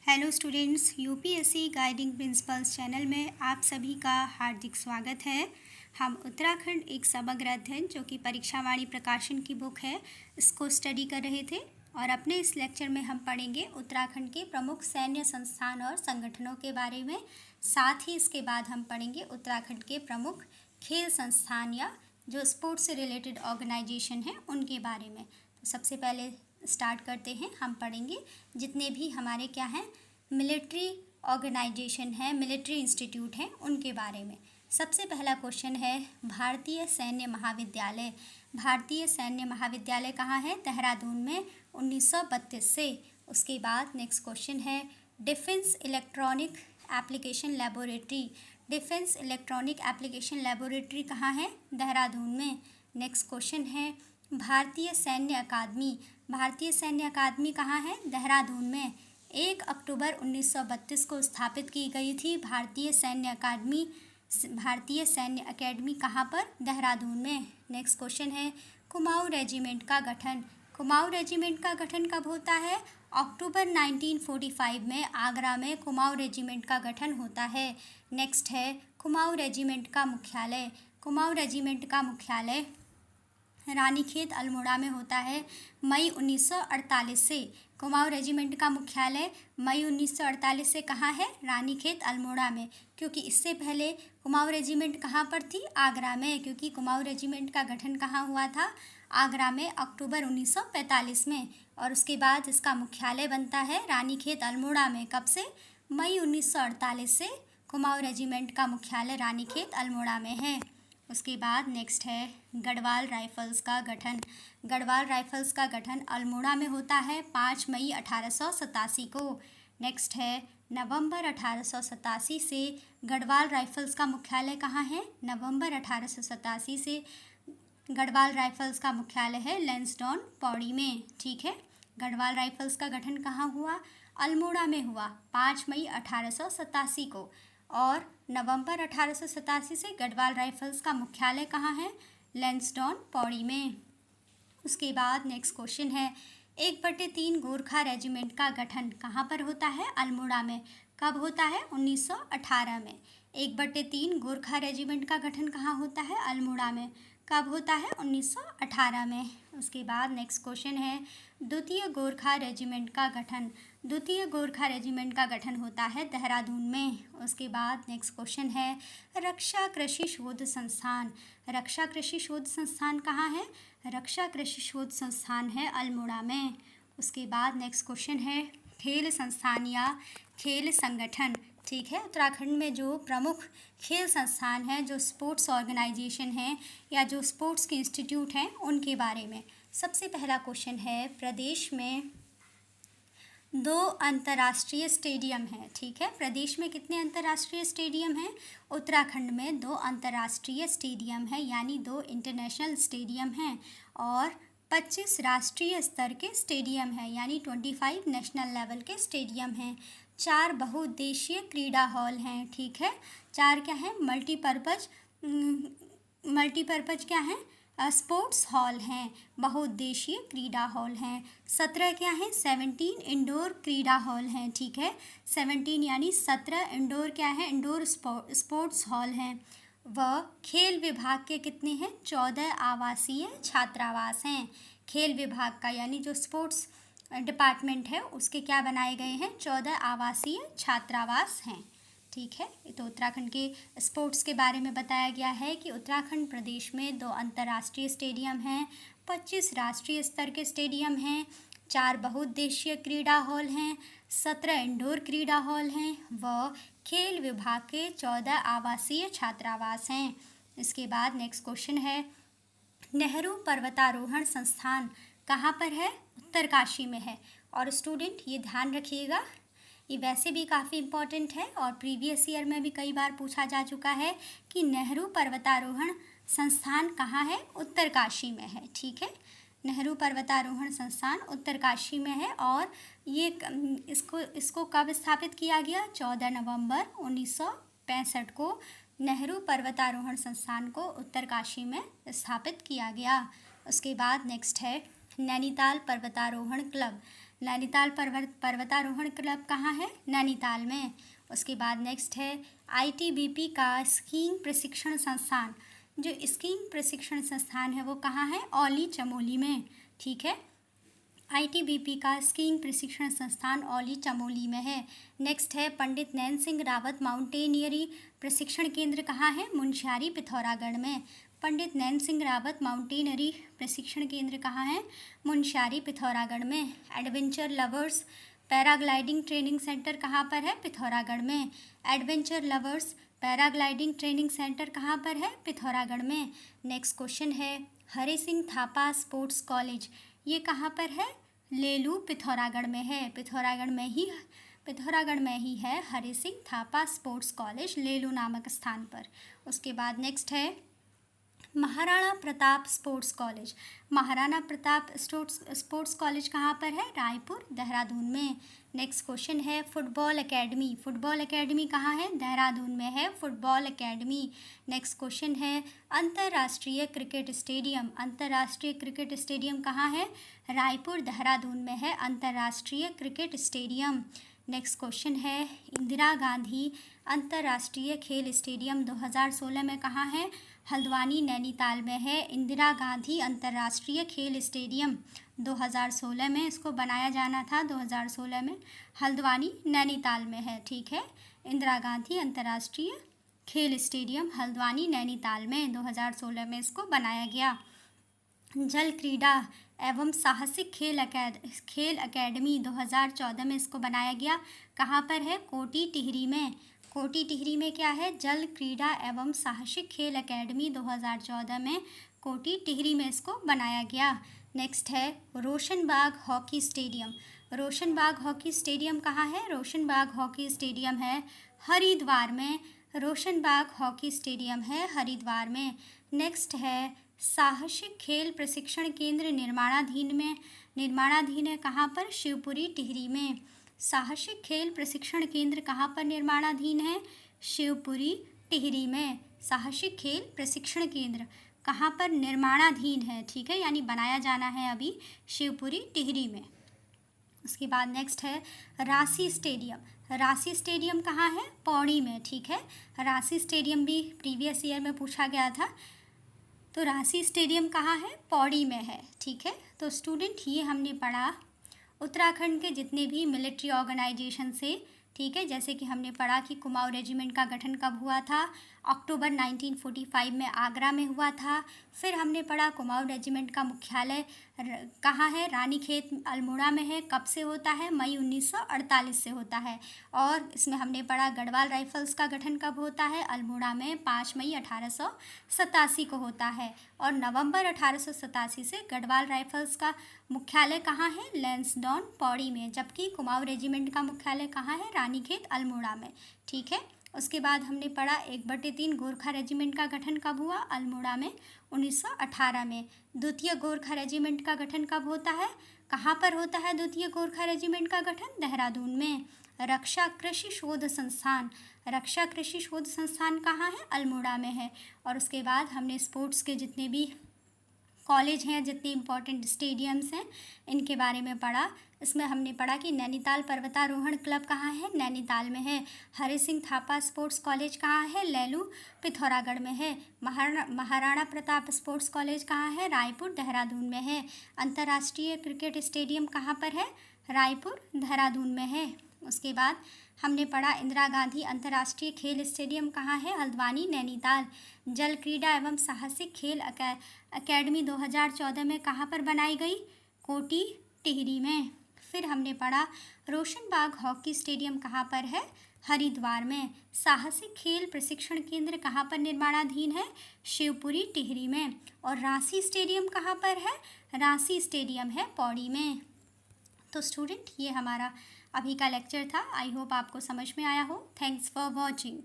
Hello students, UPSC guiding principles channel में आप सभी का हार्दिक स्वागत है। हम उत्तराखंड एक समग्र अध्ययन जो कि परीक्षावाणी प्रकाशन की बुक है, इसको स्टडी कर रहे थे और अपने इस लेक्चर में हम पढ़ेंगे उत्तराखंड के प्रमुख सैन्य संस्थान और संगठनों के बारे में। साथ ही इसके बाद हम पढ़ेंगे उत्तराखंड के प्रमुख खेल संस्थान या जो स्पोर्ट्स से रिलेटेड ऑर्गेनाइजेशन हैं उनके बारे में। तो सबसे पहले स्टार्ट करते हैं। हम पढ़ेंगे जितने भी हमारे क्या हैं मिलिट्री ऑर्गेनाइजेशन है, मिलिट्री इंस्टीट्यूट हैं, उनके बारे में। सबसे पहला क्वेश्चन है भारतीय सैन्य महाविद्यालय। भारतीय सैन्य महाविद्यालय कहाँ है? देहरादून में 1932 से। उसके बाद नेक्स्ट क्वेश्चन है defence electronic application laboratory. Defence electronic application laboratory कहाँ है? देहरादून में। नेक्स्ट क्वेश्चन है भारतीय सैन्य अकादमी। भारतीय सैन्य अकादमी कहाँ है? देहरादून में। 1 अक्टूबर 1932 को स्थापित की गई थी भारतीय सैन्य अकादमी। भारतीय सैन्य अकेडमी कहाँ पर? देहरादून में। नेक्स्ट क्वेश्चन है कुमाऊं रेजिमेंट का गठन। कुमाऊं रेजिमेंट का गठन कब होता है? अक्टूबर 1945 में आगरा में कुमाऊं रेजिमेंट का गठन होता है। नेक्स्ट है कुमाऊं रेजिमेंट का मुख्यालय। कुमाऊं रेजिमेंट का मुख्यालय रानीखेत अल्मोड़ा में होता है मई 1948 से। कुमाऊं रेजिमेंट का मुख्यालय मई 1948 से कहाँ है? रानीखेत अल्मोड़ा में। क्योंकि इससे पहले कुमाऊं रेजिमेंट कहाँ पर थी? आगरा में। क्योंकि कुमाऊं रेजिमेंट का गठन कहाँ हुआ था? आगरा में अक्टूबर 1945 में। और उसके बाद इसका मुख्यालय बनता है रानीखेत अल्मोड़ा में। कब से? मई 1948 से कुमाऊं रेजिमेंट का मुख्यालय रानीखेत अल्मोड़ा में है। उसके बाद नेक्स्ट है गढ़वाल राइफल्स का गठन। गढ़वाल राइफल्स का गठन अल्मोड़ा में होता है 5 मई 1887 को। नेक्स्ट है नवंबर 1887 से गढ़वाल राइफल्स का मुख्यालय कहाँ है? नवंबर 1887 से गढ़वाल राइफल्स का मुख्यालय है लैंसडाउन पौड़ी में। ठीक है, गढ़वाल राइफल्स का गठन कहाँ हुआ? अल्मोड़ा में हुआ 5 मई 1887 को। और नवंबर 1887 से गढ़वाल राइफल्स का मुख्यालय कहाँ है? लैंसडाउन पौड़ी में। उसके बाद नेक्स्ट क्वेश्चन है 1/3 गोरखा रेजिमेंट का गठन कहाँ पर होता है? अल्मोड़ा में। कब होता है? 1918 में। 1/3 गोरखा रेजिमेंट का गठन कहाँ होता है? अल्मोड़ा में। कब होता है? 1918 में। उसके बाद नेक्स्ट क्वेश्चन है द्वितीय गोरखा रेजिमेंट का गठन। द्वितीय गोरखा रेजिमेंट का गठन होता है देहरादून में। उसके बाद नेक्स्ट क्वेश्चन है रक्षा कृषि शोध संस्थान। रक्षा कृषि शोध संस्थान कहाँ है? रक्षा कृषि शोध संस्थान है अल्मोड़ा में। उसके बाद नेक्स्ट क्वेश्चन है खेल संस्थान या खेल संगठन। ठीक है, उत्तराखंड में जो प्रमुख खेल संस्थान हैं, जो स्पोर्ट्स ऑर्गेनाइजेशन हैं या जो स्पोर्ट्स के इंस्टीट्यूट हैं, उनके बारे में। सबसे पहला क्वेश्चन है प्रदेश में 2 अंतर्राष्ट्रीय स्टेडियम हैं। ठीक है, प्रदेश में कितने अंतर्राष्ट्रीय स्टेडियम हैं? उत्तराखंड में 2 अंतर्राष्ट्रीय स्टेडियम हैं, यानी 2 इंटरनेशनल स्टेडियम हैं। और 25 राष्ट्रीय स्तर के स्टेडियम हैं, यानी 25 नेशनल लेवल के स्टेडियम हैं। 4 बहुउद्देशीय क्रीड़ा हॉल हैं। ठीक है, 4 क्या हैं? मल्टीपर्पज क्या हैं? स्पोर्ट्स हॉल हैं, बहुउद्देशीय क्रीड़ा हॉल हैं। 17 क्या हैं? 17 इंडोर क्रीड़ा हॉल हैं। ठीक है, 17 यानी 17 इंडोर क्या है? इंडोर स्पोर्ट्स हॉल हैं। व खेल विभाग के कितने हैं? 14 आवासीय छात्रावास हैं। खेल विभाग का यानी जो स्पोर्ट्स डिपार्टमेंट है उसके क्या बनाए गए हैं? 14 आवासीय छात्रावास हैं। ठीक है, तो उत्तराखंड के स्पोर्ट्स के बारे में बताया गया है कि उत्तराखंड प्रदेश में 2 अंतर्राष्ट्रीय स्टेडियम हैं, 25 राष्ट्रीय स्तर के स्टेडियम हैं, 4 बहुउद्देशीय क्रीड़ा हॉल हैं, 17 इंडोर क्रीड़ा हॉल हैं व खेल विभाग के 14 आवासीय छात्रावास हैं। इसके बाद नेक्स्ट क्वेश्चन है नेहरू पर्वतारोहण संस्थान कहाँ पर है? उत्तरकाशी में है। और स्टूडेंट ये ध्यान रखिएगा, ये वैसे भी काफ़ी इम्पॉर्टेंट है और प्रीवियस ईयर में भी कई बार पूछा जा चुका है कि नेहरू पर्वतारोहण संस्थान कहाँ है? उत्तरकाशी में है। ठीक है, नेहरू पर्वतारोहण संस्थान उत्तरकाशी में है। और ये इसको कब स्थापित किया गया? 14 नवंबर 1965 को नेहरू पर्वतारोहण संस्थान को उत्तरकाशी में स्थापित किया गया। उसके बाद नेक्स्ट है नैनीताल पर्वतारोहण क्लब। नैनीताल पर्वतारोहण क्लब कहाँ है? नैनीताल में। उसके बाद नेक्स्ट है आईटीबीपी का स्कीइंग प्रशिक्षण संस्थान। जो स्कीइंग प्रशिक्षण संस्थान है वो कहाँ है? औली चमोली में। ठीक है, आईटीबीपी का स्कीइंग प्रशिक्षण संस्थान औली चमोली में है। नेक्स्ट है पंडित नैन सिंह रावत माउंटेनियरी प्रशिक्षण केंद्र कहाँ है? मुनस्यारी पिथौरागढ़ में। पंडित नैन सिंह रावत माउंटेनियरी प्रशिक्षण केंद्र कहाँ है? मुनस्यारी पिथौरागढ़ में। Adventure lovers paragliding training centre कहाँ पर है? पिथौरागढ़ में। Adventure lovers paragliding training centre कहाँ पर है? पिथौरागढ़ में। नेक्स्ट क्वेश्चन है हरि सिंह थापा स्पोर्ट्स कॉलेज, ये कहाँ पर है? लेलू पिथौरागढ़ में है। पिथौरागढ़ में ही है हरि सिंह थापा स्पोर्ट्स कॉलेज, लेलू नामक स्थान पर। उसके बाद नेक्स्ट है Maharana Pratap sports college. Maharana Pratap sports college कहाँ पर है? रायपुर, देहरादून में। नेक्स्ट क्वेश्चन है फुटबॉल एकेडमी। फुटबॉल एकेडमी कहाँ है? देहरादून में है फुटबॉल एकेडमी। नेक्स्ट क्वेश्चन है अंतर्राष्ट्रीय क्रिकेट स्टेडियम। अंतर्राष्ट्रीय क्रिकेट स्टेडियम कहाँ है? रायपुर, देहरादून में है अंतर्राष्ट्रीय क्रिकेट स्टेडियम। नेक्स्ट क्वेश्चन है इंदिरा गांधी अंतर्राष्ट्रीय खेल स्टेडियम 2016 में कहाँ है? हल्द्वानी, नैनीताल में है इंदिरा गांधी अंतर्राष्ट्रीय खेल स्टेडियम। 2016 में इसको बनाया जाना था, 2016 में। हल्द्वानी, नैनीताल में है। ठीक है, इंदिरा गांधी अंतर्राष्ट्रीय खेल स्टेडियम हल्द्वानी, नैनीताल में 2016 में इसको बनाया गया। जल क्रीड़ा एवं साहसिक खेल अकेडमी 2014 में इसको बनाया गया। कहाँ पर है? कोटी टिहरी में। कोटी टिहरी में क्या है? जल क्रीड़ा एवं साहसिक खेल अकेडमी 2014 में कोटी टिहरी में इसको बनाया गया। नेक्स्ट है Roshanbagh hockey stadium. Roshanbagh hockey stadium कहाँ है? रोशनबाग हॉकी स्टेडियम है हरिद्वार में। रोशनबाग हॉकी स्टेडियम है हरिद्वार में। नेक्स्ट है साहसिक खेल प्रशिक्षण केंद्र निर्माणाधीन है कहाँ पर? शिवपुरी, टिहरी में। साहसिक खेल प्रशिक्षण केंद्र कहाँ पर निर्माणाधीन है? शिवपुरी, टिहरी में। साहसिक खेल प्रशिक्षण केंद्र कहाँ पर निर्माणाधीन है? ठीक है, यानी बनाया जाना है अभी, शिवपुरी, टिहरी में। उसके बाद नेक्स्ट है रांसी स्टेडियम। रांसी स्टेडियम कहाँ है? पौड़ी में। ठीक है, रांसी स्टेडियम भी प्रीवियस ईयर में पूछा गया था, तो रांसी स्टेडियम कहाँ है? पौड़ी में है। ठीक है, तो स्टूडेंट ये हमने पढ़ा उत्तराखंड के जितने भी मिलिट्री ऑर्गेनाइजेशन से। ठीक है, जैसे कि हमने पढ़ा कि कुमाऊं रेजिमेंट का गठन कब हुआ था? अक्टूबर 1945 में आगरा में हुआ था। फिर हमने पढ़ा कुमाऊं रेजिमेंट का मुख्यालय कहाँ है? रानीखेत, अल्मोड़ा में है। कब से होता है? मई 1948 से होता है। और इसमें हमने पढ़ा गढ़वाल राइफल्स का गठन कब होता है? अल्मोड़ा में 5 मई 1887 को होता है। और नवंबर 1887 से गढ़वाल राइफल्स का मुख्यालय कहाँ है? लैंसडौन, पौड़ी में। जबकि कुमाऊं रेजिमेंट का मुख्यालय कहाँ है? रानीखेत, अल्मोड़ा में। ठीक है, उसके बाद हमने पढ़ा 1/3 गोरखा रेजिमेंट का गठन कब हुआ? अल्मोड़ा में 1918 में। द्वितीय गोरखा रेजिमेंट का गठन कब होता है? कहाँ पर होता है द्वितीय गोरखा रेजिमेंट का गठन? देहरादून में। रक्षा कृषि शोध संस्थान कहाँ है? अल्मोड़ा में है। और उसके बाद हमने स्पोर्ट्स के जितने भी कॉलेज हैं, जितने इम्पोर्टेंट स्टेडियम्स हैं, इनके बारे में पढ़ा। इसमें हमने पढ़ा कि नैनीताल पर्वतारोहण क्लब कहाँ है? नैनीताल में है। हरि सिंह थापा स्पोर्ट्स कॉलेज कहाँ है? लेलू, पिथौरागढ़ में है। महाराणा प्रताप स्पोर्ट्स कॉलेज कहाँ है? रायपुर, देहरादून में है। अंतर्राष्ट्रीय क्रिकेट स्टेडियम कहाँ पर है? रायपुर, देहरादून में है। उसके बाद हमने पढ़ा इंदिरा गांधी अंतर्राष्ट्रीय खेल स्टेडियम कहाँ है? हल्द्वानी, नैनीताल। जल क्रीड़ा एवं साहसिक खेल अकेडमी 2014 में कहाँ पर बनाई गई? कोटी, टिहरी में। फिर हमने पढ़ा रोशनबाग हॉकी स्टेडियम कहाँ पर है? हरिद्वार में। साहसिक खेल प्रशिक्षण केंद्र कहाँ पर निर्माणाधीन है? शिवपुरी, टिहरी में। और रांसी स्टेडियम कहाँ पर है? रांसी स्टेडियम है पौड़ी में। तो स्टूडेंट ये हमारा अभी का लेक्चर था। आई होप आपको समझ में आया हो। Thanks for watching.